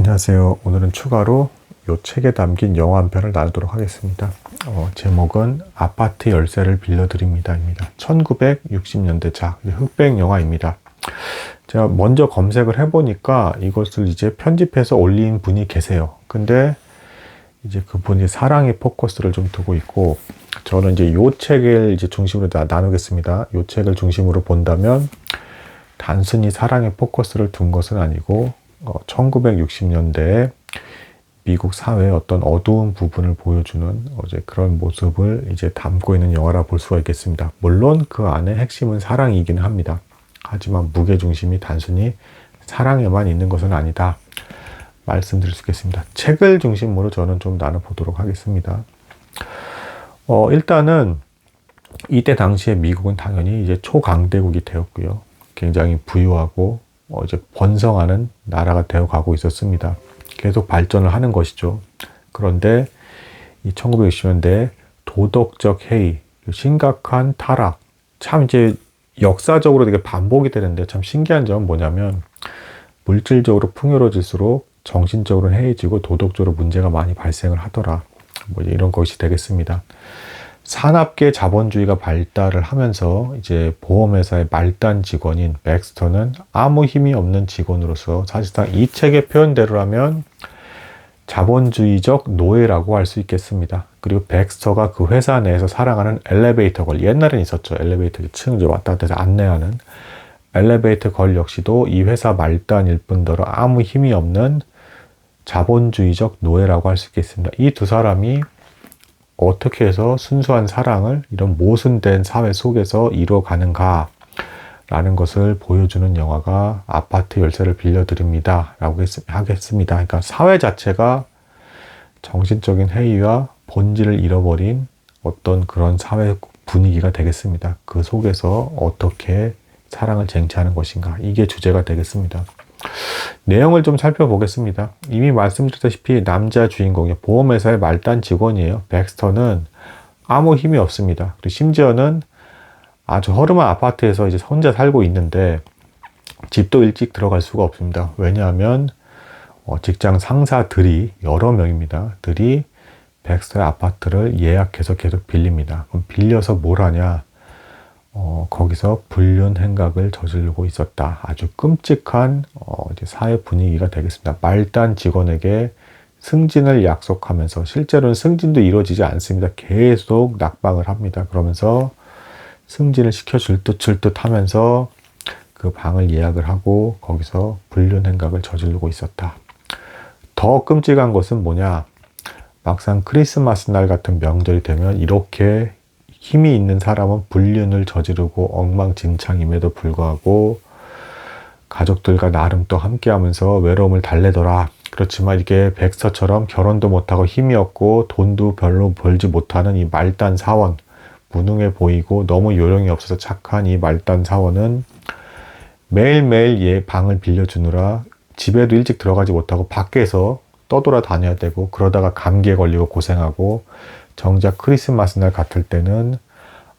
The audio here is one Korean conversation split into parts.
안녕하세요. 오늘은 추가로 이 책에 담긴 영화 한 편을 나누도록 하겠습니다. 제목은 아파트 열쇠를 빌려드립니다입니다. 1960년대작 흑백 영화입니다. 제가 먼저 검색을 해보니까 이것을 이제 편집해서 올린 분이 계세요. 근데 이제 그분이 사랑에 포커스를 좀 두고 있고, 저는 이제 이 책을 이제 중심으로 나누겠습니다. 이 책을 중심으로 본다면 단순히 사랑에 포커스를 둔 것은 아니고 1960년대에 미국 사회의 어떤 어두운 부분을 보여주는 그런 모습을 이제 담고 있는 영화라 볼 수가 있겠습니다. 물론 그 안에 핵심은 사랑이기는 합니다. 하지만 무게중심이 단순히 사랑에만 있는 것은 아니다 말씀드릴 수 있겠습니다. 책을 중심으로 저는 좀 나눠보도록 하겠습니다. 일단은 이때 당시에 미국은 당연히 이제 초강대국이 되었고요. 굉장히 부유하고 이제 번성하는 나라가 되어가고 있었습니다. 계속 발전을 하는 것이죠. 그런데 이 1960년대 도덕적 해이, 심각한 타락, 참 이제 역사적으로 되게 반복이 되는데 참 신기한 점은 뭐냐면 물질적으로 풍요로워질수록 정신적으로 해이지고 도덕적으로 문제가 많이 발생을 하더라. 뭐 이런 것이 되겠습니다. 산업계 자본주의가 발달을 하면서 이제 보험회사의 말단 직원인 백스터는 아무 힘이 없는 직원으로서 사실상 이 책의 표현대로라면 자본주의적 노예라고 할 수 있겠습니다. 그리고 백스터가 그 회사 내에서 살아가는 엘리베이터 걸, 옛날엔 있었죠. 엘리베이터 층 왔다 갔다 해서 안내하는 엘리베이터 걸 역시도 이 회사 말단일 뿐더러 아무 힘이 없는 자본주의적 노예라고 할 수 있겠습니다. 이 두 사람이 어떻게 해서 순수한 사랑을 이런 모순된 사회 속에서 이루어가는가 라는 것을 보여주는 영화가 아파트 열쇠를 빌려드립니다 라고 하겠습니다. 그러니까 사회 자체가 정신적인 해이와 본질을 잃어버린 어떤 그런 사회 분위기가 되겠습니다. 그 속에서 어떻게 사랑을 쟁취하는 것인가, 이게 주제가 되겠습니다. 내용을 좀 살펴보겠습니다. 이미 말씀드렸다시피 남자 주인공이 보험회사의 말단 직원이에요. 백스터는 아무 힘이 없습니다. 그리고 심지어는 아주 허름한 아파트에서 이제 혼자 살고 있는데 집도 일찍 들어갈 수가 없습니다. 왜냐하면 직장 상사들이 여러 명입니다. 들이 백스터의 아파트를 예약해서 계속 빌립니다. 그럼 빌려서 뭘 하냐? 거기서 불륜 행각을 저지르고 있었다. 아주 끔찍한 이제 사회 분위기가 되겠습니다. 말단 직원에게 승진을 약속하면서 실제로는 승진도 이루어지지 않습니다. 계속 낙방을 합니다. 그러면서 승진을 시켜줄 듯 줄 듯 하면서 그 방을 예약을 하고 거기서 불륜 행각을 저지르고 있었다. 더 끔찍한 것은 뭐냐? 막상 크리스마스 날 같은 명절이 되면 이렇게 힘이 있는 사람은 불륜을 저지르고 엉망진창임에도 불구하고 가족들과 나름 또 함께하면서 외로움을 달래더라. 그렇지만 이게 백스터처럼 결혼도 못하고 힘이 없고 돈도 별로 벌지 못하는 이 말단 사원, 무능해 보이고 너무 요령이 없어서 착한 이 말단 사원은 매일매일 방을 빌려주느라 집에도 일찍 들어가지 못하고 밖에서 떠돌아 다녀야 되고, 그러다가 감기에 걸리고 고생하고, 정작 크리스마스 날 같을 때는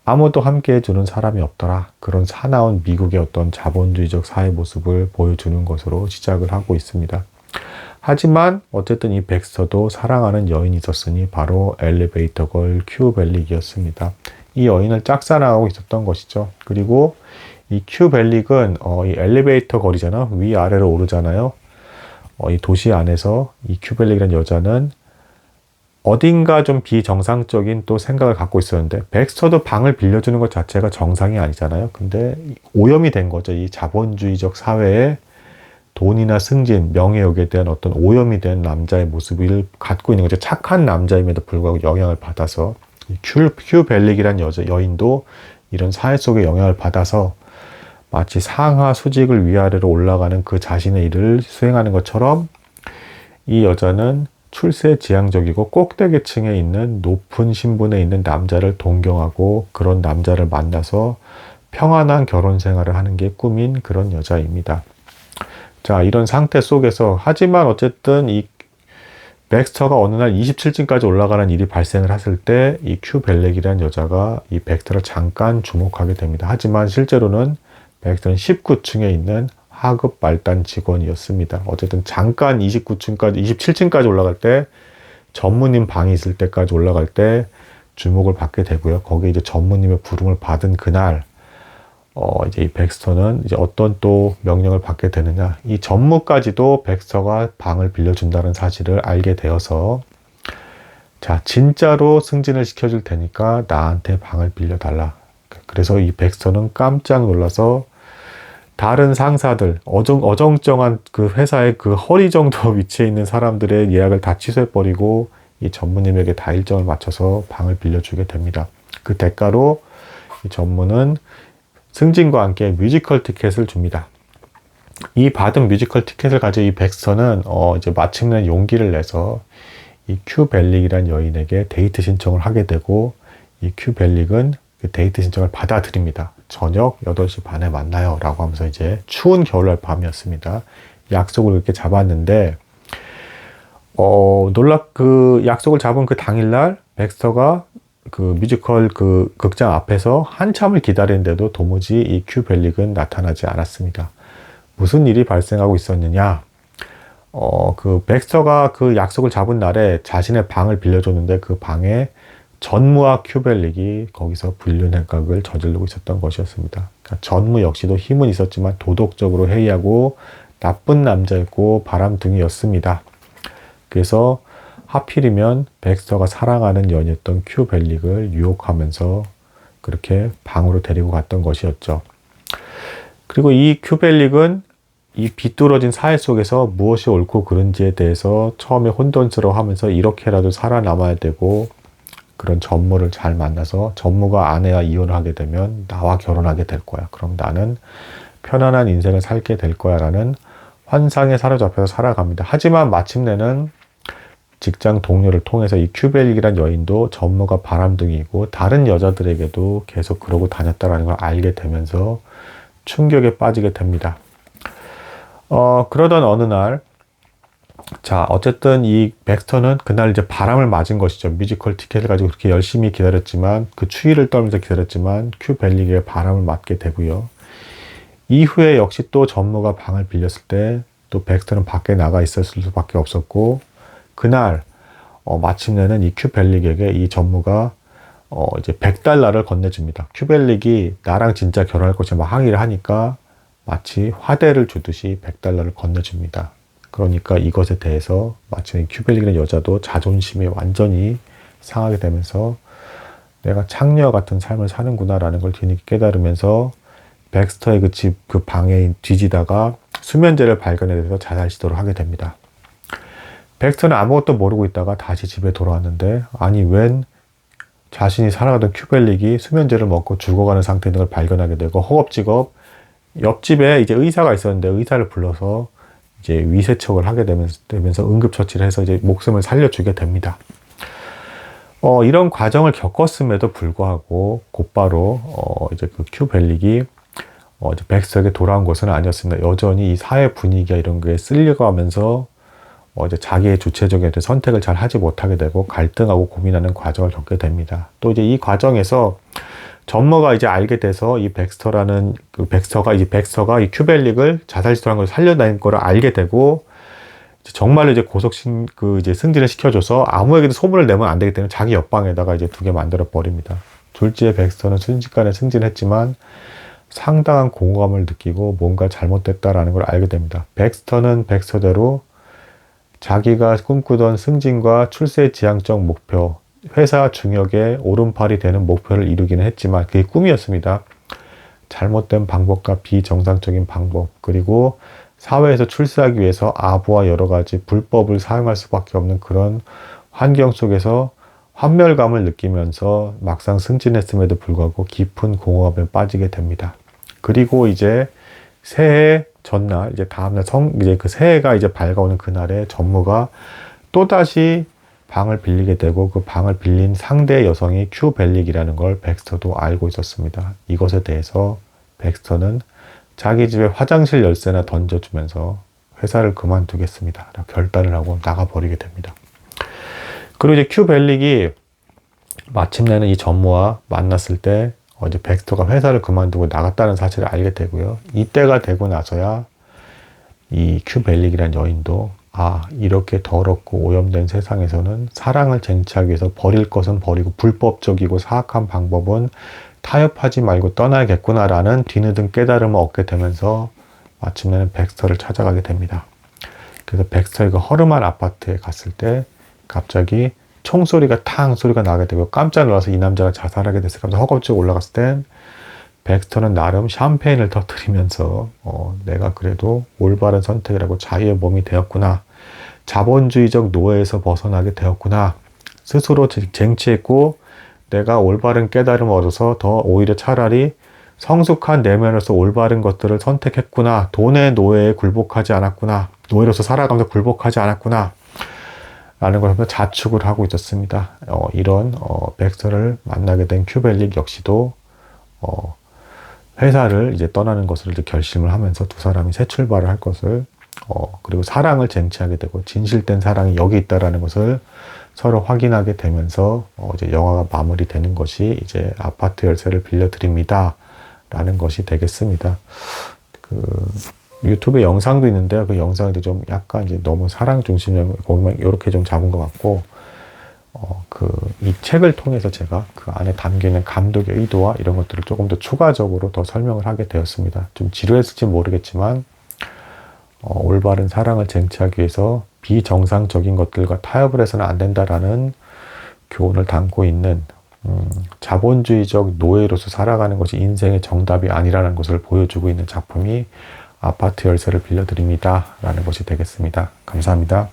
아무도 함께 해주는 사람이 없더라. 그런 사나운 미국의 어떤 자본주의적 사회 모습을 보여주는 것으로 시작을 하고 있습니다. 하지만 어쨌든 이 백스터도 사랑하는 여인이 있었으니 바로 엘리베이터 걸 큐 벨릭이었습니다. 이 여인을 짝사랑하고 있었던 것이죠. 그리고 이 큐 벨릭은 이 엘리베이터 걸이잖아. 위아래로 오르잖아요. 이 도시 안에서 이 큐 벨릭이라는 여자는 어딘가 좀 비정상적인 또 생각을 갖고 있었는데, 백스터도 방을 빌려주는 것 자체가 정상이 아니잖아요. 근데 오염이 된 거죠. 이 자본주의적 사회에 돈이나 승진, 명예욕에 대한 어떤 오염이 된 남자의 모습을 갖고 있는 거죠. 착한 남자임에도 불구하고 영향을 받아서 큐 벨릭이라는 여인도 이런 사회 속에 영향을 받아서 마치 상하 수직을 위아래로 올라가는 그 자신의 일을 수행하는 것처럼 이 여자는 출세지향적이고 꼭대기층에 있는 높은 신분에 있는 남자를 동경하고 그런 남자를 만나서 평안한 결혼 생활을 하는 게 꿈인 그런 여자입니다. 자, 이런 상태 속에서, 하지만 어쨌든 이 백스터가 어느 날 27층까지 올라가는 일이 발생을 했을 때 이 큐 벨릭이라는 여자가 이 백스터를 잠깐 주목하게 됩니다. 하지만 실제로는 백스터는 19층에 있는 하급 말단 직원이었습니다. 어쨌든 잠깐 29층까지, 27층까지 올라갈 때 전무님 방이 있을 때까지 올라갈 때 주목을 받게 되고요. 거기에 이제 전무님의 부름을 받은 그날, 이제 이 백스터는 이제 어떤 또 명령을 받게 되느냐. 이 전무까지도 백스터가 방을 빌려준다는 사실을 알게 되어서, 자, 진짜로 승진을 시켜줄 테니까 나한테 방을 빌려달라. 그래서 이 백스터는 깜짝 놀라서 다른 상사들, 어정쩡한 그 회사의 그 허리 정도 위치에 있는 사람들의 예약을 다 취소해버리고 이 전무님에게 다 일정을 맞춰서 방을 빌려주게 됩니다. 그 대가로 이 전무는 승진과 함께 뮤지컬 티켓을 줍니다. 이 받은 뮤지컬 티켓을 가지고 이 백스터는 이제 마침내 용기를 내서 이 큐 벨릭이라는 여인에게 데이트 신청을 하게 되고, 이 큐 벨릭은 그 데이트 신청을 받아들입니다. 저녁 8시 반에 만나요 라고 하면서 이제 추운 겨울날 밤이었습니다. 약속을 이렇게 잡았는데, 그 약속을 잡은 그 당일날 백스터가 그 뮤지컬 그 극장 앞에서 한참을 기다리는데도 도무지 이 큐 벨릭은 나타나지 않았습니다. 무슨 일이 발생하고 있었느냐? 그 백스터가 그 약속을 잡은 날에 자신의 방을 빌려줬는데 그 방에 전무와 큐 벨릭이 거기서 불륜행각을 저지르고 있었던 것이었습니다. 그러니까 전무 역시도 힘은 있었지만 도덕적으로 해이하고 나쁜 남자였고 바람둥이였습니다. 그래서 하필이면 백스터가 사랑하는 연이었던 큐 벨릭을 유혹하면서 그렇게 방으로 데리고 갔던 것이었죠. 그리고 이 큐 벨릭은 이 비뚤어진 사회 속에서 무엇이 옳고 그른지에 대해서 처음에 혼돈스러워하면서 이렇게라도 살아남아야 되고, 그런 전무를 잘 만나서 전무가 아내와 이혼을 하게 되면 나와 결혼하게 될 거야. 그럼 나는 편안한 인생을 살게 될 거야 라는 환상에 사로잡혀서 살아갑니다. 하지만 마침내는 직장 동료를 통해서 이 큐 벨릭이란 여인도 전무가 바람둥이고 다른 여자들에게도 계속 그러고 다녔다는 걸 알게 되면서 충격에 빠지게 됩니다. 그러던 어느 날, 자, 어쨌든 이 백스터는 그날 이제 바람을 맞은 것이죠. 뮤지컬 티켓을 가지고 그렇게 열심히 기다렸지만, 그 추위를 떨면서 기다렸지만 큐 벨릭의 바람을 맞게 되고요. 이후에 역시 또 전무가 방을 빌렸을 때 또 백스터는 밖에 나가 있었을 수밖에 없었고, 그날 마침내는 이 큐 벨릭에게 이 전무가 이제 $100를 건네줍니다. 큐 벨릭이 나랑 진짜 결혼할 것을 막 항의를 하니까 마치 화대를 주듯이 $100를 건네줍니다. 그러니까 이것에 대해서 마침 큐 벨릭이라는 여자도 자존심이 완전히 상하게 되면서 내가 창녀 같은 삶을 사는구나 라는 걸 뒤늦게 깨달으면서 백스터의 그 집, 그 방에 뒤지다가 수면제를 발견해서 자살 시도를 하게 됩니다. 백스터는 아무것도 모르고 있다가 다시 집에 돌아왔는데, 아니 웬 자신이 살아가던 큐 벨릭이 수면제를 먹고 죽어가는 상태인 걸 발견하게 되고, 허겁지겁 옆집에 이제 의사가 있었는데 의사를 불러서 이제 위세척을 하게 되면서 응급처치를 해서 이제 목숨을 살려주게 됩니다. 이런 과정을 겪었음에도 불구하고 곧바로 이제 그 큐 벨릭이 이제 백스터에게 돌아온 것은 아니었습니다. 여전히 이 사회 분위기가 이런 게 쓸려가면서 이제 자기의 주체적인 선택을 잘 하지 못하게 되고 갈등하고 고민하는 과정을 겪게 됩니다. 또 이제 이 과정에서 전무가 이제 알게 돼서 이 백스터라는 그 백스터가 이 큐 벨릭을 자살 시도한 걸 살려낸 거를 알게 되고, 이제 정말로 이제 이제 승진을 시켜줘서 아무에게도 소문을 내면 안 되기 때문에 자기 옆방에다가 이제 두게 만들어 버립니다. 졸지에 백스터는 순식간에 승진했지만 상당한 공허감을 느끼고 뭔가 잘못됐다라는 걸 알게 됩니다. 백스터는 백스터대로 자기가 꿈꾸던 승진과 출세 지향적 목표, 회사 중역의 오른팔이 되는 목표를 이루기는 했지만 그게 꿈이었습니다. 잘못된 방법과 비정상적인 방법, 그리고 사회에서 출세하기 위해서 아부와 여러 가지 불법을 사용할 수밖에 없는 그런 환경 속에서 환멸감을 느끼면서 막상 승진했음에도 불구하고 깊은 공허감에 빠지게 됩니다. 그리고 이제 새해 전날, 이제 다음날 이제 그 새해가 이제 밝아오는 그날에 전무가 또다시 방을 빌리게 되고, 그 방을 빌린 상대 여성이 큐 벨릭이라는 걸 백스터도 알고 있었습니다. 이것에 대해서 백스터는 자기 집에 화장실 열쇠나 던져주면서 회사를 그만두겠습니다 라고 결단을 하고 나가버리게 됩니다. 그리고 이제 큐 벨릭이 마침내는 이 전무와 만났을 때 이제 백스터가 회사를 그만두고 나갔다는 사실을 알게 되고요. 이때가 되고 나서야 이 큐벨릭이라는 여인도 이렇게 더럽고 오염된 세상에서는 사랑을 쟁취하기 위해서 버릴 것은 버리고 불법적이고 사악한 방법은 타협하지 말고 떠나야겠구나라는 뒤늦은 깨달음을 얻게 되면서 마침내는 백스터를 찾아가게 됩니다. 그래서 백스터의 그 허름한 아파트에 갔을 때 갑자기 총소리가 탕 소리가 나게 되고 깜짝 놀라서 이 남자가 자살하게 됐을 때 허겁지겁 올라갔을 땐 백스터는 나름 샴페인을 터뜨리면서 내가 그래도 올바른 선택이라고 자유의 몸이 되었구나. 자본주의적 노예에서 벗어나게 되었구나. 스스로 쟁취했고 내가 올바른 깨달음을 얻어서 더 오히려 차라리 성숙한 내면에서 올바른 것들을 선택했구나. 돈의 노예에 굴복하지 않았구나. 노예로서 살아가면서 굴복하지 않았구나. 라는 것을 자축을 하고 있었습니다. 이런 백스터를 만나게 된 큐벨릭 역시도 회사를 이제 떠나는 것을 이제 결심을 하면서 두 사람이 새 출발을 할 것을 그리고 사랑을 쟁취하게 되고 진실된 사랑이 여기 있다라는 것을 서로 확인하게 되면서 이제 영화가 마무리되는 것이 이제 아파트 열쇠를 빌려드립니다. 라는 것이 되겠습니다. 그 유튜브에 영상도 있는데요. 그 영상이 좀 약간 이제 너무 사랑 중심의 거기만 이렇게 좀 잡은 것 같고 이 책을 통해서 제가 그 안에 담겨있는 감독의 의도와 이런 것들을 조금 더 추가적으로 더 설명을 하게 되었습니다. 좀 지루했을지 모르겠지만 올바른 사랑을 쟁취하기 위해서 비정상적인 것들과 타협을 해서는 안 된다라는 교훈을 담고 있는 자본주의적 노예로서 살아가는 것이 인생의 정답이 아니라는 것을 보여주고 있는 작품이 아파트 열쇠를 빌려드립니다. 라는 것이 되겠습니다. 감사합니다.